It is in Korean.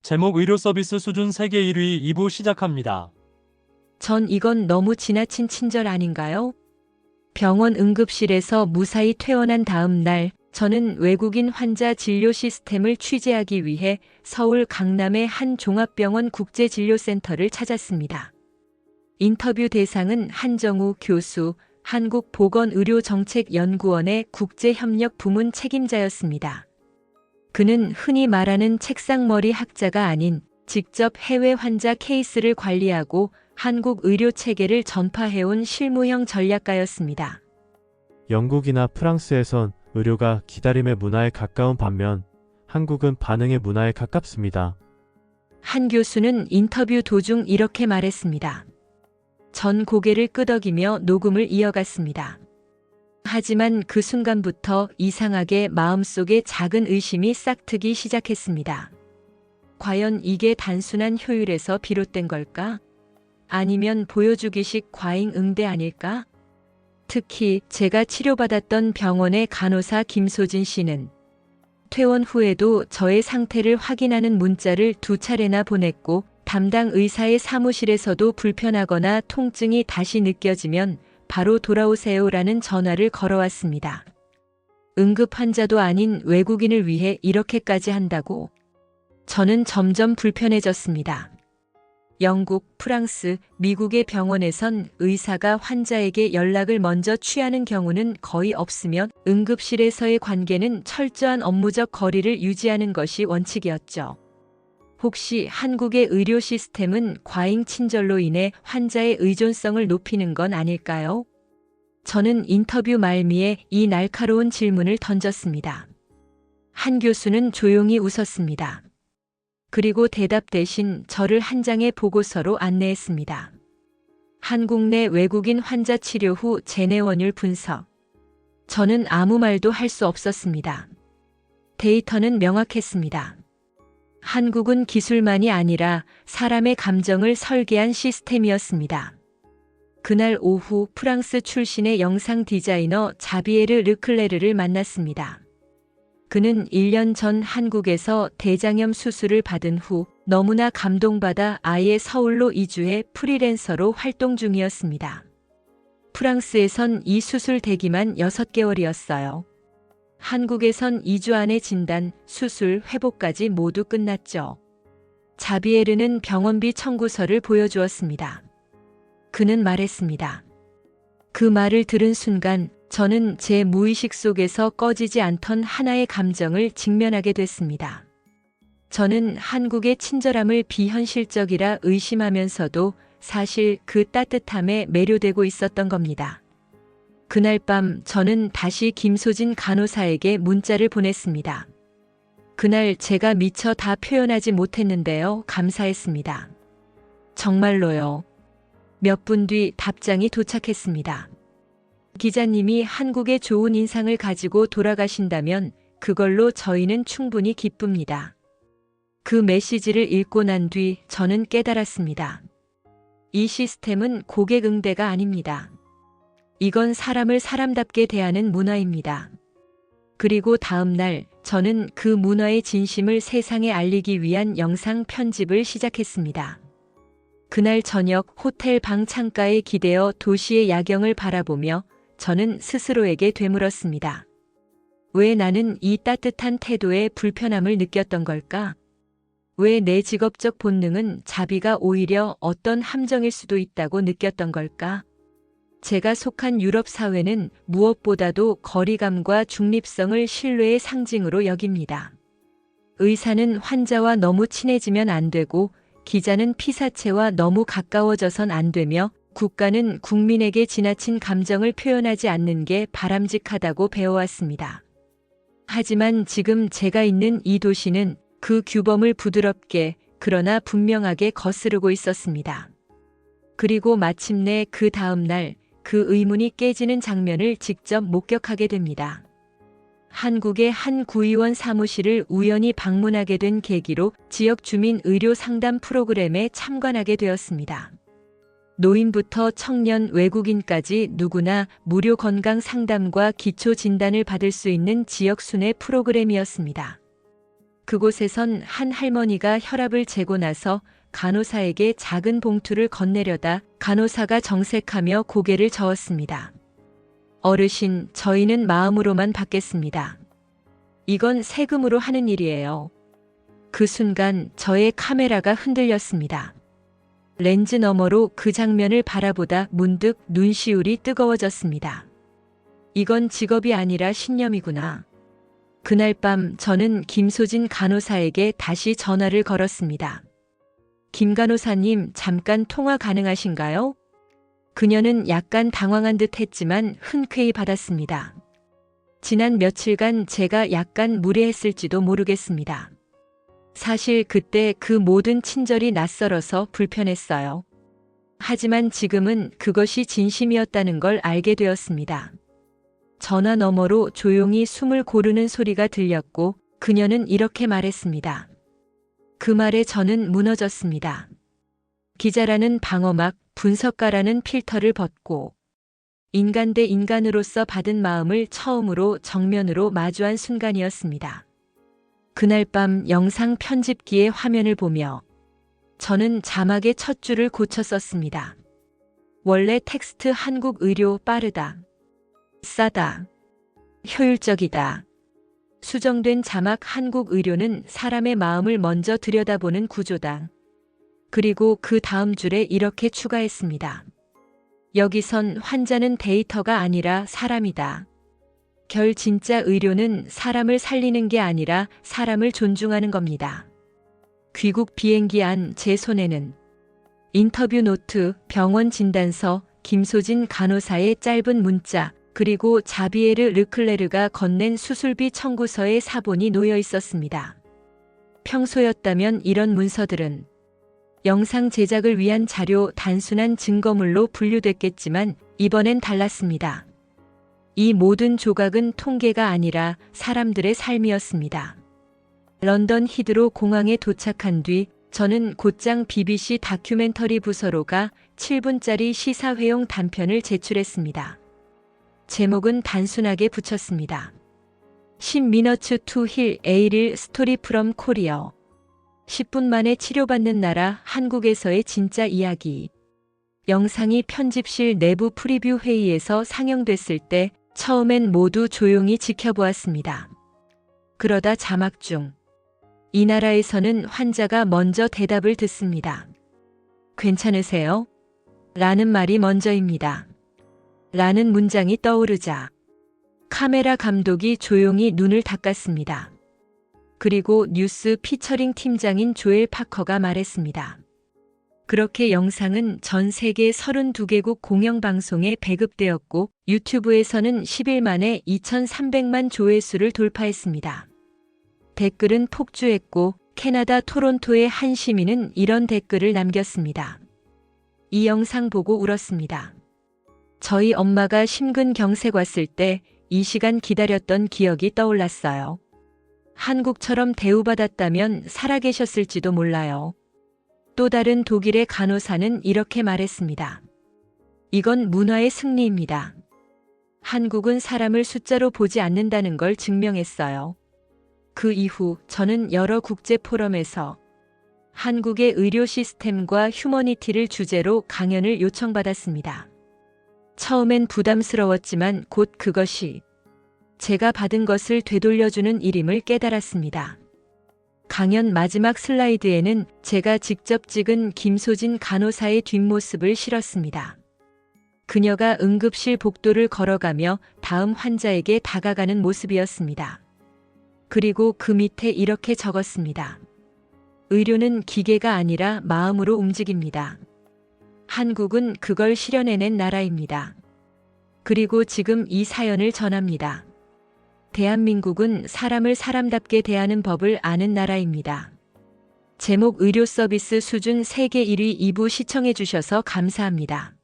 제목 의료 서비스 수준 세계 1위 2부 시작합니다. 전 이건 너무 지나친 친절 아닌가요? 병원 응급실에서 무사히 퇴원한 다음 날, 저는 외국인 환자 진료 시스템을 취재하기 위해 서울 강남의 한 종합병원 국제진료센터를 찾았습니다. 인터뷰 대상은 한정우 교수, 한국보건의료정책연구원의 국제협력 부문 책임자였습니다. 그는 흔히 말하는 책상머리 학자가 아닌 직접 해외 환자 케이스를 관리하고 한국 의료 체계를 전파해온 실무형 전략가였습니다. 영국이나 프랑스에선 의료가 기다림의 문화에 가까운 반면 한국은 반응의 문화에 가깝습니다. 한 교수는 인터뷰 도중 이렇게 말했습니다. 전 고개를 끄덕이며 녹음을 이어갔습니다. 하지만 그 순간부터 이상하게 마음속에 작은 의심이 싹트기 시작했습니다. 과연 이게 단순한 효율에서 비롯된 걸까? 아니면 보여주기식 과잉 응대 아닐까? 특히 제가 치료받았던 병원의 간호사 김소진 씨는 퇴원 후에도 저의 상태를 확인하는 문자를 2차례나 보냈고, 담당 의사의 사무실에서도 불편하거나 통증이 다시 느껴지면 바로 돌아오세요라는 전화를 걸어왔습니다. 응급 환자도 아닌 외국인을 위해 이렇게까지 한다고? 저는 점점 불편해졌습니다. 영국, 프랑스, 미국의 병원에선 의사가 환자에게 연락을 먼저 취하는 경우는 거의 없으며 응급실에서의 관계는 철저한 업무적 거리를 유지하는 것이 원칙이었죠. 혹시 한국의 의료 시스템은 과잉 친절로 인해 환자의 의존성을 높이는 건 아닐까요? 저는 인터뷰 말미에 이 날카로운 질문을 던졌습니다. 한 교수는 조용히 웃었습니다. 그리고 대답 대신 저를 한 장의 보고서로 안내했습니다. 한국 내 외국인 환자 치료 후 재내원율 분석. 저는 아무 말도 할 수 없었습니다. 데이터는 명확했습니다. 한국은 기술만이 아니라 사람의 감정을 설계한 시스템이었습니다. 그날 오후 프랑스 출신의 영상 디자이너 자비에르 르클레르를 만났습니다. 그는 1년 전 한국에서 대장염 수술을 받은 후 너무나 감동받아 아예 서울로 이주해 프리랜서로 활동 중이었습니다. 프랑스에선 이 수술 대기만 6개월이었어요. 한국에선 2주 안에 진단, 수술, 회복까지 모두 끝났죠. 자비에르는 병원비 청구서를 보여주었습니다. 그는 말했습니다. 그 말을 들은 순간 저는 제 무의식 속에서 꺼지지 않던 하나의 감정을 직면하게 됐습니다. 저는 한국의 친절함을 비현실적이라 의심하면서도 사실 그 따뜻함에 매료되고 있었던 겁니다. 그날 밤 저는 다시 김소진 간호사에게 문자를 보냈습니다. 그날 제가 미처 다 표현하지 못했는데요. 감사했습니다. 정말로요. 몇 분 뒤 답장이 도착했습니다. 기자님이 한국의 좋은 인상을 가지고 돌아가신다면 그걸로 저희는 충분히 기쁩니다. 그 메시지를 읽고 난 뒤 저는 깨달았습니다. 이 시스템은 고객 응대가 아닙니다. 이건 사람을 사람답게 대하는 문화입니다. 그리고 다음 날 저는 그 문화의 진심을 세상에 알리기 위한 영상 편집을 시작했습니다. 그날 저녁 호텔 방 창가에 기대어 도시의 야경을 바라보며 저는 스스로에게 되물었습니다. 왜 나는 이 따뜻한 태도에 불편함을 느꼈던 걸까? 왜 내 직업적 본능은 자비가 오히려 어떤 함정일 수도 있다고 느꼈던 걸까? 제가 속한 유럽 사회는 무엇보다도 거리감과 중립성을 신뢰의 상징으로 여깁니다. 의사는 환자와 너무 친해지면 안 되고, 기자는 피사체와 너무 가까워져선 안 되며, 국가는 국민에게 지나친 감정을 표현하지 않는 게 바람직하다고 배워왔습니다. 하지만 지금 제가 있는 이 도시는 그 규범을 부드럽게, 그러나 분명하게 거스르고 있었습니다. 그리고 마침내 그 다음 날, 그 의문이 깨지는 장면을 직접 목격하게 됩니다. 한국의 한 구의원 사무실을 우연히 방문하게 된 계기로 지역 주민 의료 상담 프로그램에 참관하게 되었습니다. 노인부터 청년, 외국인까지 누구나 무료 건강 상담과 기초 진단을 받을 수 있는 지역 순회 프로그램이었습니다. 그곳에선 한 할머니가 혈압을 재고 나서 간호사에게 작은 봉투를 건네려다 간호사가 정색하며 고개를 저었습니다. 어르신, 저희는 마음으로만 받겠습니다. 이건 세금으로 하는 일이에요. 그 순간 저의 카메라가 흔들렸습니다. 렌즈 너머로 그 장면을 바라보다 문득 눈시울이 뜨거워졌습니다. 이건 직업이 아니라 신념이구나. 그날 밤 저는 김소진 간호사에게 다시 전화를 걸었습니다. 김 간호사님, 잠깐 통화 가능하신가요? 그녀는 약간 당황한 듯 했지만 흔쾌히 받았습니다. 지난 며칠간 제가 약간 무례했을지도 모르겠습니다. 사실 그때 그 모든 친절이 낯설어서 불편했어요. 하지만 지금은 그것이 진심이었다는 걸 알게 되었습니다. 전화 너머로 조용히 숨을 고르는 소리가 들렸고 그녀는 이렇게 말했습니다. 그 말에 저는 무너졌습니다. 기자라는 방어막, 분석가라는 필터를 벗고 인간 대 인간으로서 받은 마음을 처음으로 정면으로 마주한 순간이었습니다. 그날 밤 영상 편집기의 화면을 보며 저는 자막의 첫 줄을 고쳐 썼습니다. 원래 텍스트 한국 의료 빠르다. 싸다. 효율적이다. 수정된 자막 한국 의료는 사람의 마음을 먼저 들여다보는 구조다. 그리고 그 다음 줄에 이렇게 추가했습니다. 여기선 환자는 데이터가 아니라 사람이다. 결 진짜 의료는 사람을 살리는 게 아니라 사람을 존중하는 겁니다. 귀국 비행기 안 제 손에는 인터뷰 노트, 병원 진단서, 김소진 간호사의 짧은 문자, 그리고 자비에르 르클레르가 건넨 수술비 청구서의 사본이 놓여 있었습니다. 평소였다면 이런 문서들은 영상 제작을 위한 자료, 단순한 증거물로 분류됐겠지만 이번엔 달랐습니다. 이 모든 조각은 통계가 아니라 사람들의 삶이었습니다. 런던 히드로 공항에 도착한 뒤 저는 곧장 BBC 다큐멘터리 부서로 가 7분짜리 시사회용 단편을 제출했습니다. 제목은 단순하게 붙였습니다. 10minutes to heal a real story from Korea. 10분 만에 치료받는 나라 한국에서의 진짜 이야기. 영상이 편집실 내부 프리뷰 회의에서 상영됐을 때 처음엔 모두 조용히 지켜보았습니다. 그러다 자막 중 이 나라에서는 환자가 먼저 대답을 듣습니다. 괜찮으세요? 라는 말이 먼저입니다. 라는 문장이 떠오르자 카메라 감독이 조용히 눈을 닦았습니다. 그리고 뉴스 피처링 팀장인 조엘 파커가 말했습니다. 그렇게 영상은 전 세계 32개국 공영방송에 배급되었고 유튜브에서는 10일 만에 2,300만 조회수를 돌파했습니다. 댓글은 폭주했고 캐나다 토론토의 한 시민은 이런 댓글을 남겼습니다. 이 영상 보고 울었습니다. 저희 엄마가 심근경색 왔을 때 이 시간 기다렸던 기억이 떠올랐어요. 한국처럼 대우받았다면 살아계셨을지도 몰라요. 또 다른 독일의 간호사는 이렇게 말했습니다. 이건 문화의 승리입니다. 한국은 사람을 숫자로 보지 않는다는 걸 증명했어요. 그 이후 저는 여러 국제 포럼에서 한국의 의료 시스템과 휴머니티를 주제로 강연을 요청받았습니다. 처음엔 부담스러웠지만 곧 그것이 제가 받은 것을 되돌려주는 일임을 깨달았습니다. 강연 마지막 슬라이드에는 제가 직접 찍은 김소진 간호사의 뒷모습을 실었습니다. 그녀가 응급실 복도를 걸어가며 다음 환자에게 다가가는 모습이었습니다. 그리고 그 밑에 이렇게 적었습니다. 의료는 기계가 아니라 마음으로 움직입니다. 한국은 그걸 실현해낸 나라입니다. 그리고 지금 이 사연을 전합니다. 대한민국은 사람을 사람답게 대하는 법을 아는 나라입니다. 제목 의료 서비스 수준 세계 1위 2부 시청해 주셔서 감사합니다.